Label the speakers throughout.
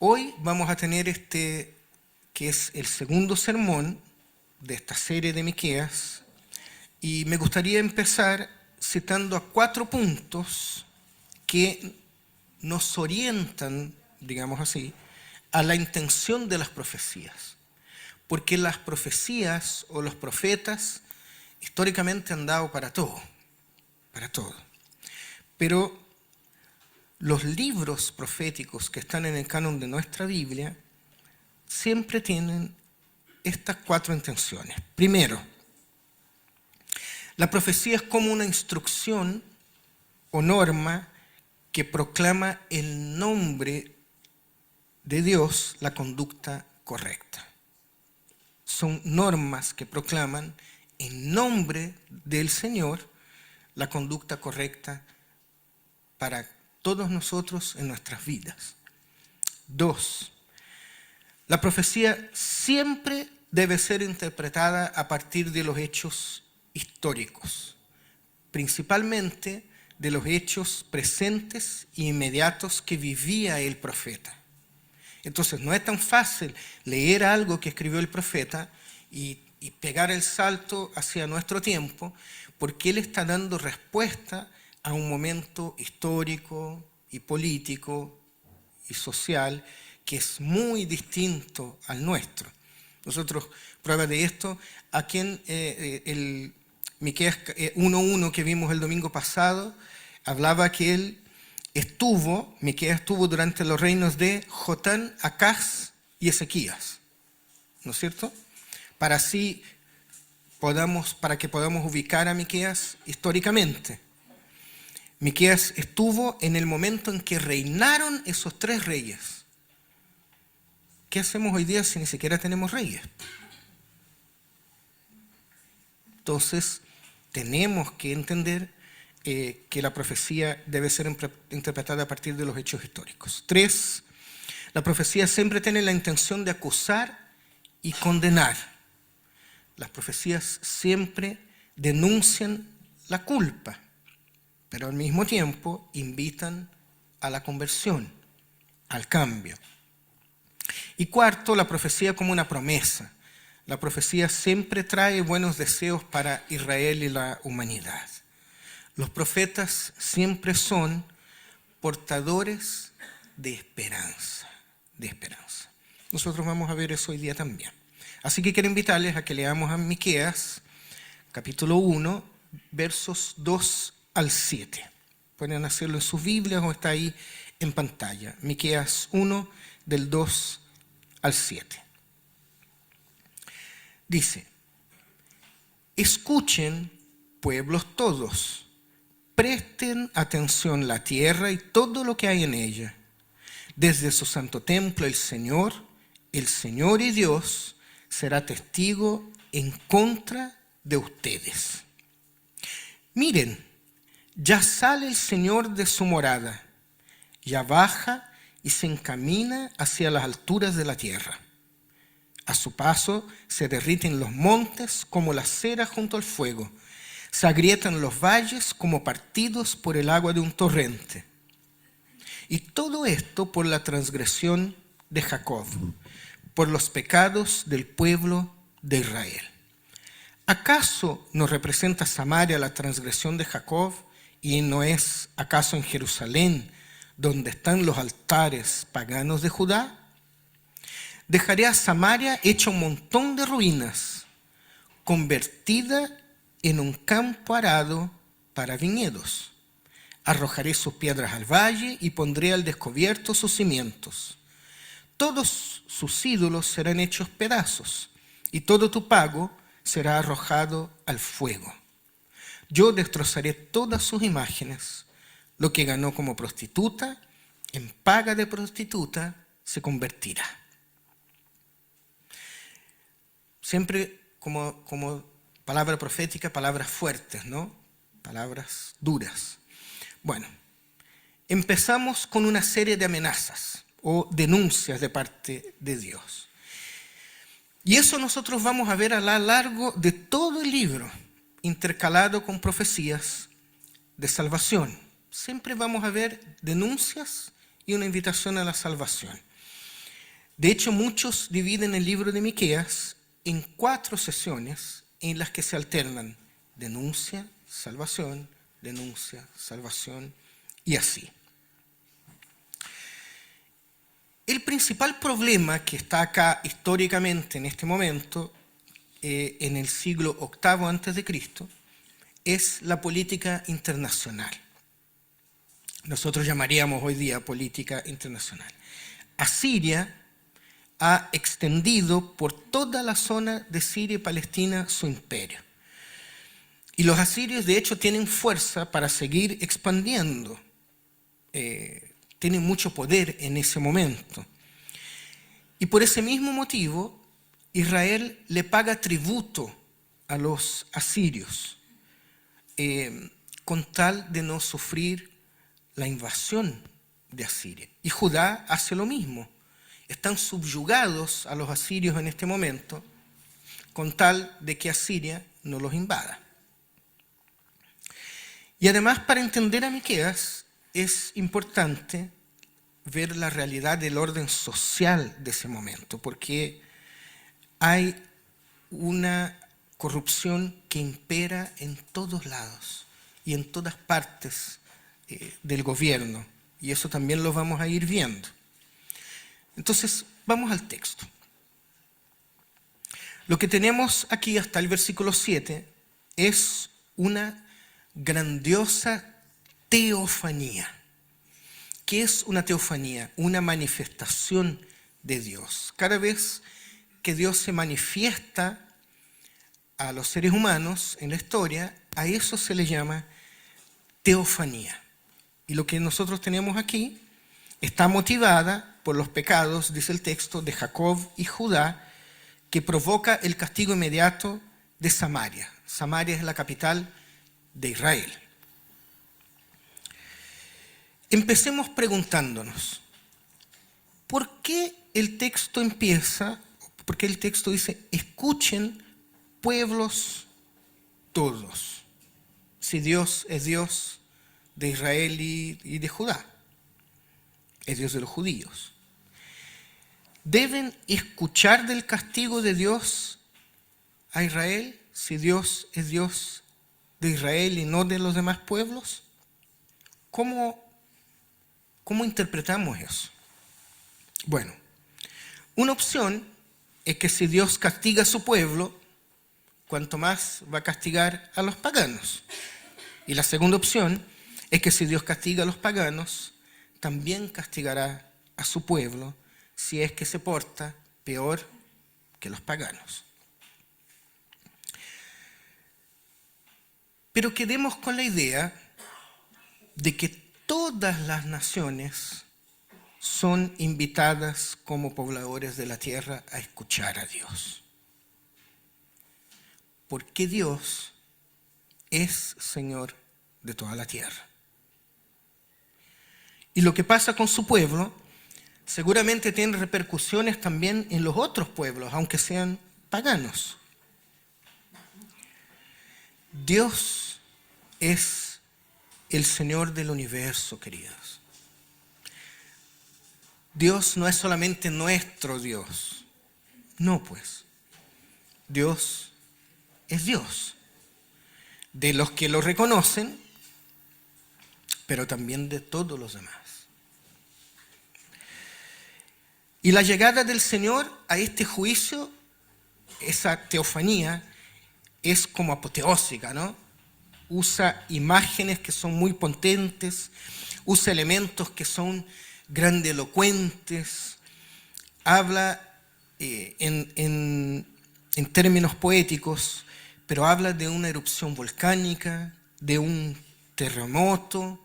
Speaker 1: Hoy vamos a tener que es el segundo sermón de esta serie de Miqueas, y me gustaría empezar citando a 4 puntos que nos orientan, digamos así, a la intención de las profecías. Porque las profecías o los profetas históricamente han dado para todo, para todo. Pero los libros proféticos que están en el canon de nuestra Biblia siempre tienen estas 4 intenciones. Primero, la profecía es como una instrucción o norma que proclama el nombre de Dios, la conducta correcta. Son normas que proclaman en nombre del Señor la conducta correcta para todos nosotros en nuestras vidas. 2. La profecía siempre debe ser interpretada a partir de los hechos históricos, principalmente de los hechos presentes e inmediatos que vivía el profeta. Entonces no es tan fácil leer algo que escribió el profeta y pegar el salto hacia nuestro tiempo, porque él está dando respuesta a un momento histórico y político y social que es muy distinto al nuestro. Nosotros, prueba de esto, aquí en el Miqueas 1:1 que vimos el domingo pasado, hablaba que Miqueas estuvo durante los reinos de Jotán, Acaz y Ezequías, ¿no es cierto? Para que podamos ubicar a Miqueas históricamente. Miqueas estuvo en el momento en que reinaron esos 3 reyes. ¿Qué hacemos hoy día si ni siquiera tenemos reyes? Entonces, tenemos que entender que la profecía debe ser interpretada a partir de los hechos históricos. 3. La profecía siempre tiene la intención de acusar y condenar. Las profecías siempre denuncian la culpa, pero al mismo tiempo invitan a la conversión, al cambio. Y 4, la profecía como una promesa. La profecía siempre trae buenos deseos para Israel y la humanidad. Los profetas siempre son portadores de esperanza, de esperanza. Nosotros vamos a ver eso hoy día también. Así que quiero invitarles a que leamos a Miqueas, capítulo 1, versos 2 al 7. Pueden hacerlo en sus Biblias o está ahí en pantalla. Miqueas 1, del 2 al 7. Dice: escuchen, pueblos todos, presten atención la tierra y todo lo que hay en ella. Desde su santo templo el Señor y Dios, será testigo en contra de ustedes. Miren, ya sale el Señor de su morada, ya baja y se encamina hacia las alturas de la tierra. A su paso se derriten los montes como la cera junto al fuego, se agrietan los valles como partidos por el agua de un torrente. Y todo esto por la transgresión de Jacob, por los pecados del pueblo de Israel. ¿Acaso no representa Samaria la transgresión de Jacob y no es acaso en Jerusalén donde están los altares paganos de Judá? Dejaré a Samaria hecha un montón de ruinas, convertida en un campo arado para viñedos. Arrojaré sus piedras al valle y pondré al descubierto sus cimientos. Todos sus ídolos serán hechos pedazos y todo tu pago será arrojado al fuego. Yo destrozaré todas sus imágenes. Lo que ganó como prostituta, en paga de prostituta se convertirá. Siempre como palabra profética, palabras fuertes, ¿no? Palabras duras. Bueno, empezamos con una serie de amenazas o denuncias de parte de Dios. Y eso nosotros vamos a ver a lo largo de todo el libro, intercalado con profecías de salvación. Siempre vamos a ver denuncias y una invitación a la salvación. De hecho, muchos dividen el libro de Miqueas en 4 sesiones en las que se alternan denuncia, salvación, y así. El principal problema que está acá históricamente en este momento, en el siglo VIII a.C., es la política internacional. Nosotros llamaríamos hoy día política internacional. Asiria ha extendido por toda la zona de Siria y Palestina su imperio. Y los asirios, de hecho, tienen fuerza para seguir expandiendo. Tienen mucho poder en ese momento. Y por ese mismo motivo, Israel le paga tributo a los asirios, con tal de no sufrir la invasión de Asiria. Y Judá hace lo mismo. Están subyugados a los asirios en este momento, con tal de que Asiria no los invada. Y además, para entender a Miqueas, es importante ver la realidad del orden social de ese momento, porque hay una corrupción que impera en todos lados y en todas partes del gobierno, y eso también lo vamos a ir viendo. Entonces, vamos al texto. Lo que tenemos aquí hasta el versículo 7 es una grandiosa teofanía. ¿Qué es una teofanía? Una manifestación de Dios. Cada vez que Dios se manifiesta a los seres humanos en la historia, a eso se le llama teofanía. Y lo que nosotros tenemos aquí está motivada por los pecados, dice el texto, de Jacob y Judá, que provoca el castigo inmediato de Samaria. Samaria es la capital de Israel. Empecemos preguntándonos, ¿por qué el texto empieza, por qué el texto dice, escuchen pueblos todos, si Dios es Dios de Israel y de Judá, es Dios de los judíos? ¿Deben escuchar del castigo de Dios a Israel si Dios es Dios de Israel y no de los demás pueblos? ¿Cómo interpretamos eso? Bueno, una opción es que si Dios castiga a su pueblo, cuanto más va a castigar a los paganos. Y la segunda opción es que si Dios castiga a los paganos, también castigará a su pueblo si es que se porta peor que los paganos. Pero quedemos con la idea de que todas las naciones son invitadas como pobladores de la tierra a escuchar a Dios. Porque Dios es Señor de toda la tierra. Y lo que pasa con su pueblo seguramente tiene repercusiones también en los otros pueblos, aunque sean paganos. Dios es el Señor del universo, queridos. Dios no es solamente nuestro Dios. No, pues. Dios es Dios. De los que lo reconocen, pero también de todos los demás. Y la llegada del Señor a este juicio, esa teofanía, es como apoteósica, ¿no? Usa imágenes que son muy potentes, usa elementos que son grandilocuentes, habla en términos poéticos, pero habla de una erupción volcánica, de un terremoto,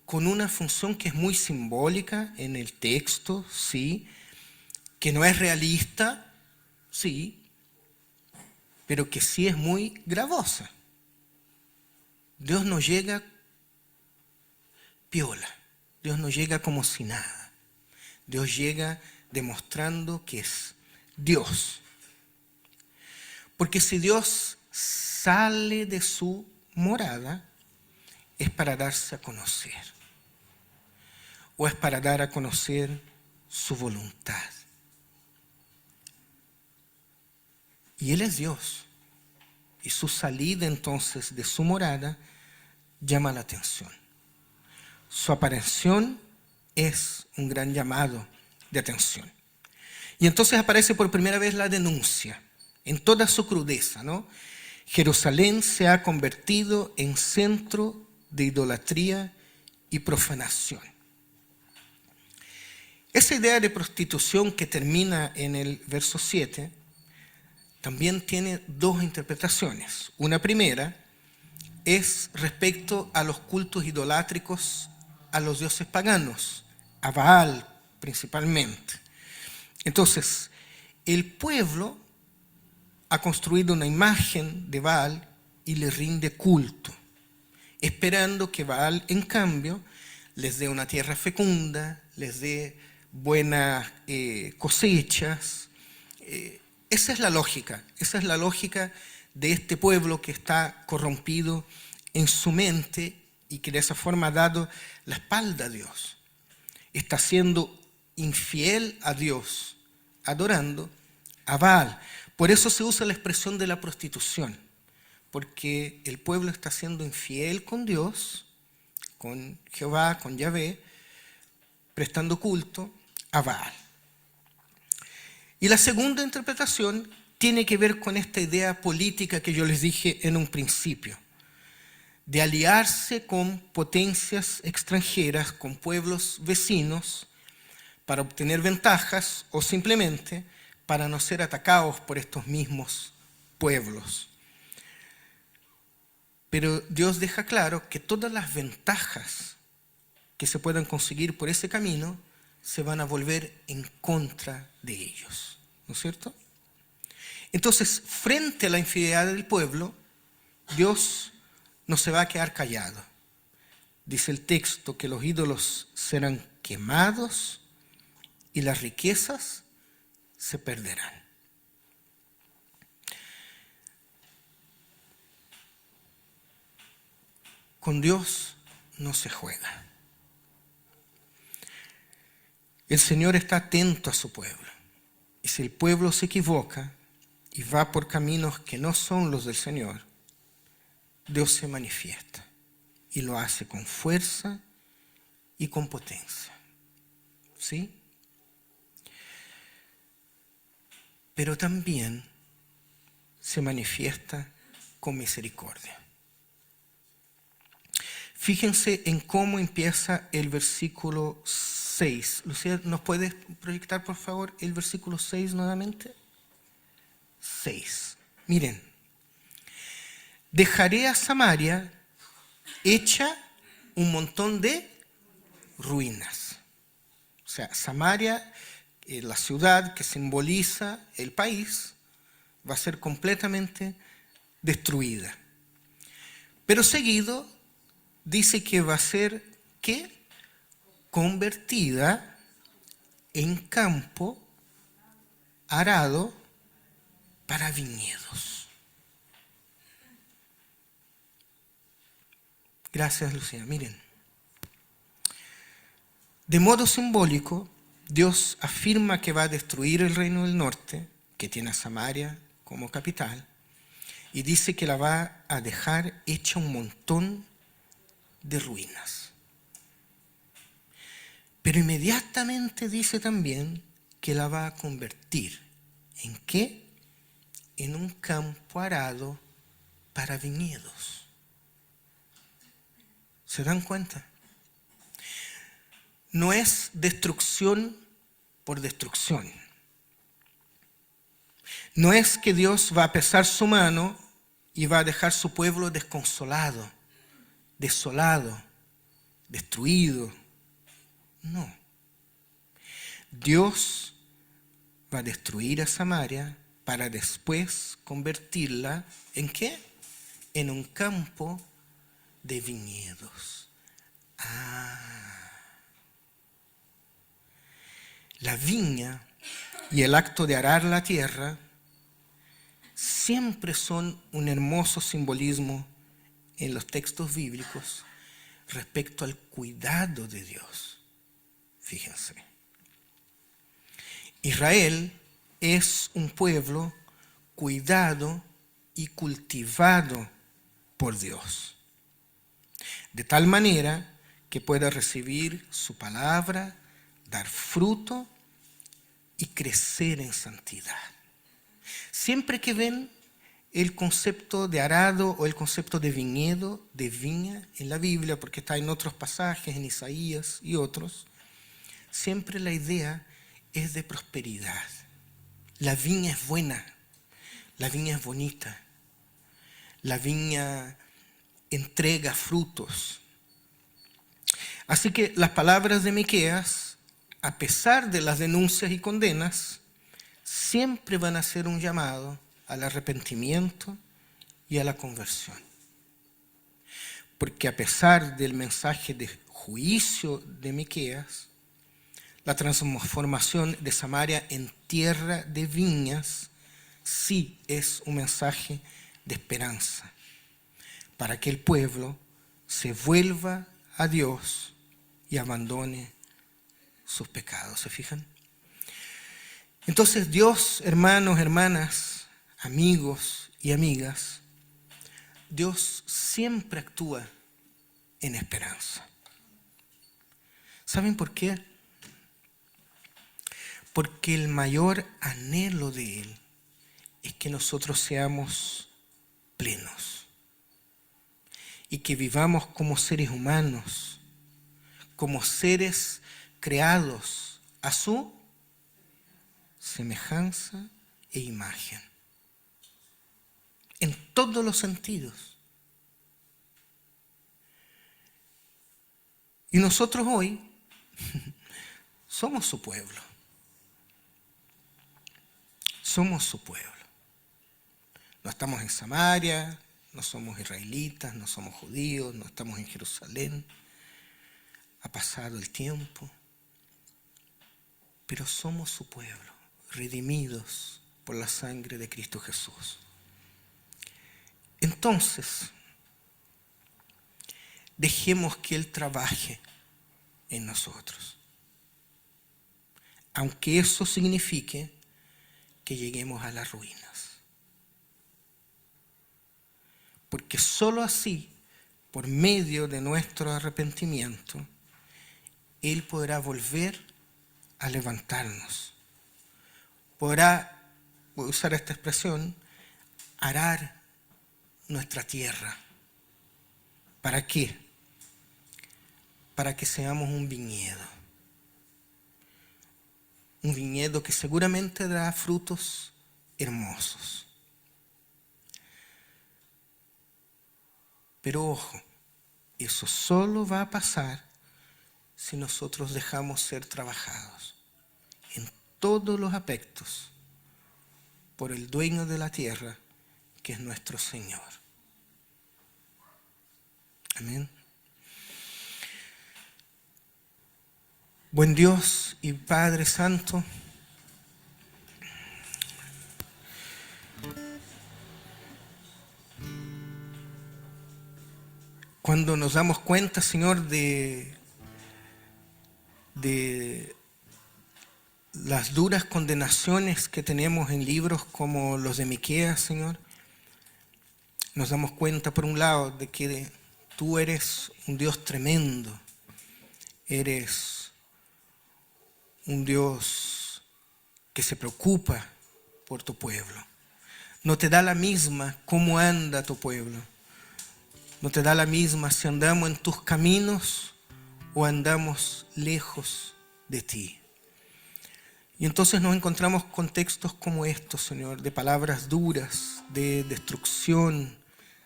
Speaker 1: con una función que es muy simbólica en el texto, sí, que no es realista, sí, pero que sí es muy gravosa. Dios no llega piola, Dios no llega como si nada. Dios llega demostrando que es Dios. Porque si Dios sale de su morada, es para darse a conocer. O es para dar a conocer su voluntad. Y Él es Dios. Y su salida entonces de su morada llama la atención. Su aparición es un gran llamado de atención. Y entonces aparece por primera vez la denuncia, en toda su crudeza, ¿no? Jerusalén se ha convertido en centro de idolatría y profanación. Esa idea de prostitución que termina en el verso 7 también tiene dos interpretaciones. Una primera es respecto a los cultos idolátricos a los dioses paganos, a Baal principalmente. Entonces, el pueblo ha construido una imagen de Baal y le rinde culto, esperando que Baal, en cambio, les dé una tierra fecunda, les dé buenas cosechas. Esa es la lógica de este pueblo que está corrompido en su mente y que de esa forma ha dado la espalda a Dios. Está siendo infiel a Dios, adorando a Baal. Por eso se usa la expresión de la prostitución, porque el pueblo está siendo infiel con Dios, con Jehová, con Yahvé, prestando culto a Baal. Y la segunda interpretación tiene que ver con esta idea política que yo les dije en un principio, de aliarse con potencias extranjeras, con pueblos vecinos, para obtener ventajas o simplemente para no ser atacados por estos mismos pueblos. Pero Dios deja claro que todas las ventajas que se puedan conseguir por ese camino se van a volver en contra de ellos, ¿no es cierto? Entonces, frente a la infidelidad del pueblo, Dios no se va a quedar callado. Dice el texto que los ídolos serán quemados y las riquezas se perderán. Con Dios no se juega. El Señor está atento a su pueblo. Y si el pueblo se equivoca y va por caminos que no son los del Señor, Dios se manifiesta y lo hace con fuerza y con potencia. ¿Sí? Pero también se manifiesta con misericordia. Fíjense en cómo empieza el versículo 6. Lucía, ¿nos puedes proyectar por favor el versículo 6 nuevamente? 6. Miren. Dejaré a Samaria hecha un montón de ruinas. O sea, Samaria, la ciudad que simboliza el país, va a ser completamente destruida. Pero seguido dice que va a ser, ¿qué? Convertida en campo arado para viñedos. Gracias, Lucía. Miren, de modo simbólico, Dios afirma que va a destruir el reino del norte, que tiene a Samaria como capital, y dice que la va a dejar hecha un montón de ruinas. Pero inmediatamente dice también que la va a convertir, ¿en qué? En un campo arado para viñedos. ¿Se dan cuenta? No es destrucción por destrucción. No es que Dios va a pesar su mano y va a dejar su pueblo desconsolado, desolado, destruido. No. Dios va a destruir a Samaria para después convertirla ¿en qué? En un campo de viñedos. La viña y el acto de arar la tierra siempre son un hermoso simbolismo en los textos bíblicos respecto al cuidado de Dios. Fíjense. Israel es un pueblo cuidado y cultivado por Dios, de tal manera que pueda recibir su palabra, dar fruto y crecer en santidad. Siempre que ven el concepto de arado o el concepto de viñedo, de viña en la Biblia, porque está en otros pasajes, en Isaías y otros, siempre la idea es de prosperidad. La viña es buena, la viña es bonita, la viña entrega frutos. Así que las palabras de Miqueas, a pesar de las denuncias y condenas, siempre van a ser un llamado al arrepentimiento y a la conversión. Porque a pesar del mensaje de juicio de Miqueas, la transformación de Samaria en tierra de viñas sí es un mensaje de esperanza para que el pueblo se vuelva a Dios y abandone sus pecados. ¿Se fijan? Entonces Dios, hermanos, hermanas, amigos y amigas, Dios siempre actúa en esperanza. ¿Saben por qué? Porque el mayor anhelo de Él es que nosotros seamos plenos y que vivamos como seres humanos, como seres creados a su semejanza e imagen, en todos los sentidos. Y nosotros hoy somos su pueblo. Somos su pueblo. No estamos en Samaria, no somos israelitas, no somos judíos, no estamos en Jerusalén. Ha pasado el tiempo, pero somos su pueblo, redimidos por la sangre de Cristo Jesús. Entonces, dejemos que Él trabaje en nosotros, aunque eso signifique que lleguemos a las ruinas. Porque sólo así, por medio de nuestro arrepentimiento, Él podrá volver a levantarnos. Podrá, voy a usar esta expresión, arar nuestra tierra. ¿Para qué? Para que seamos un viñedo. Un viñedo que seguramente dará frutos hermosos. Pero ojo, eso solo va a pasar si nosotros dejamos ser trabajados en todos los aspectos por el dueño de la tierra, que es nuestro Señor. Amén. Buen Dios y Padre Santo, cuando nos damos cuenta, Señor, de las duras condenaciones que tenemos en libros como los de Miqueas, Señor, nos damos cuenta, por un lado, de que Tú eres un Dios tremendo, eres un Dios que se preocupa por tu pueblo. No te da la misma cómo anda tu pueblo. No te da la misma si andamos en tus caminos o andamos lejos de ti. Y entonces nos encontramos con textos como estos, Señor, de palabras duras, de destrucción,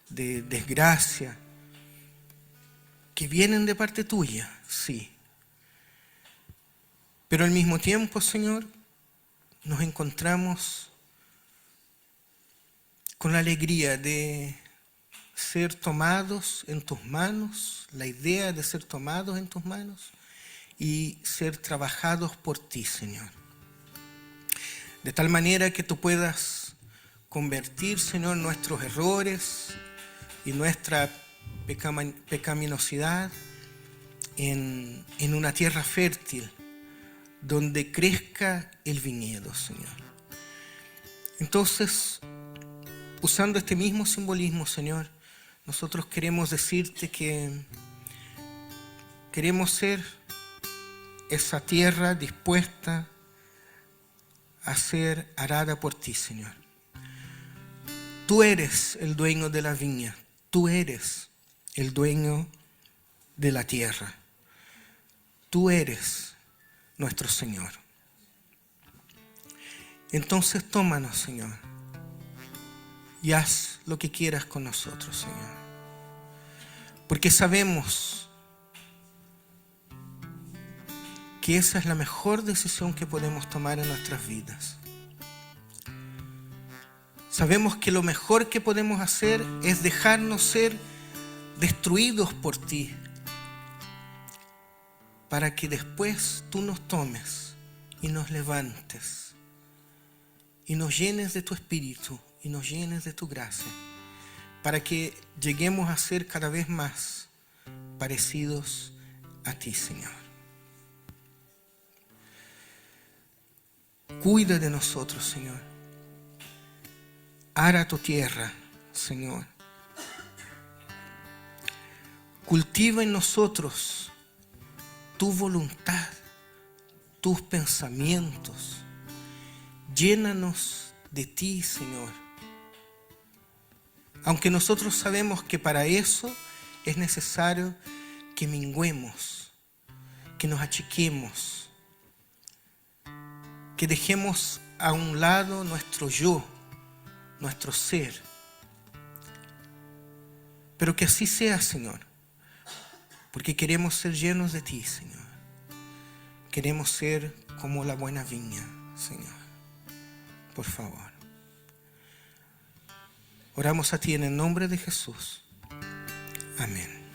Speaker 1: de desgracia, que vienen de parte tuya, sí. Pero al mismo tiempo, Señor, nos encontramos con la alegría de ser tomados en tus manos, la idea de ser tomados en tus manos y ser trabajados por ti, Señor. De tal manera que tú puedas convertir, Señor, nuestros errores y nuestra pecaminosidad en una tierra fértil donde crezca el viñedo, Señor. Entonces, usando este mismo simbolismo, Señor, nosotros queremos decirte que queremos ser esa tierra dispuesta a ser arada por ti, Señor. Tú eres el dueño de la viña, tú eres el dueño de la tierra. Tú eres nuestro Señor. Entonces tómanos, Señor, y haz lo que quieras con nosotros, Señor. Porque sabemos que esa es la mejor decisión que podemos tomar en nuestras vidas. Sabemos que lo mejor que podemos hacer es dejarnos ser destruidos por ti, para que después tú nos tomes y nos levantes y nos llenes de tu espíritu y nos llenes de tu gracia, para que lleguemos a ser cada vez más parecidos a ti, Señor. Cuida de nosotros, Señor. Ara tu tierra, Señor. Cultiva en nosotros tu voluntad, tus pensamientos. Llénanos de ti, Señor. Aunque nosotros sabemos que para eso es necesario que menguemos, que nos achiquemos, que dejemos a un lado nuestro yo, nuestro ser. Pero que así sea, Señor, porque queremos ser llenos de ti, Señor. Queremos ser como la buena viña, Señor. Por favor. Oramos a ti en el nombre de Jesús. Amén.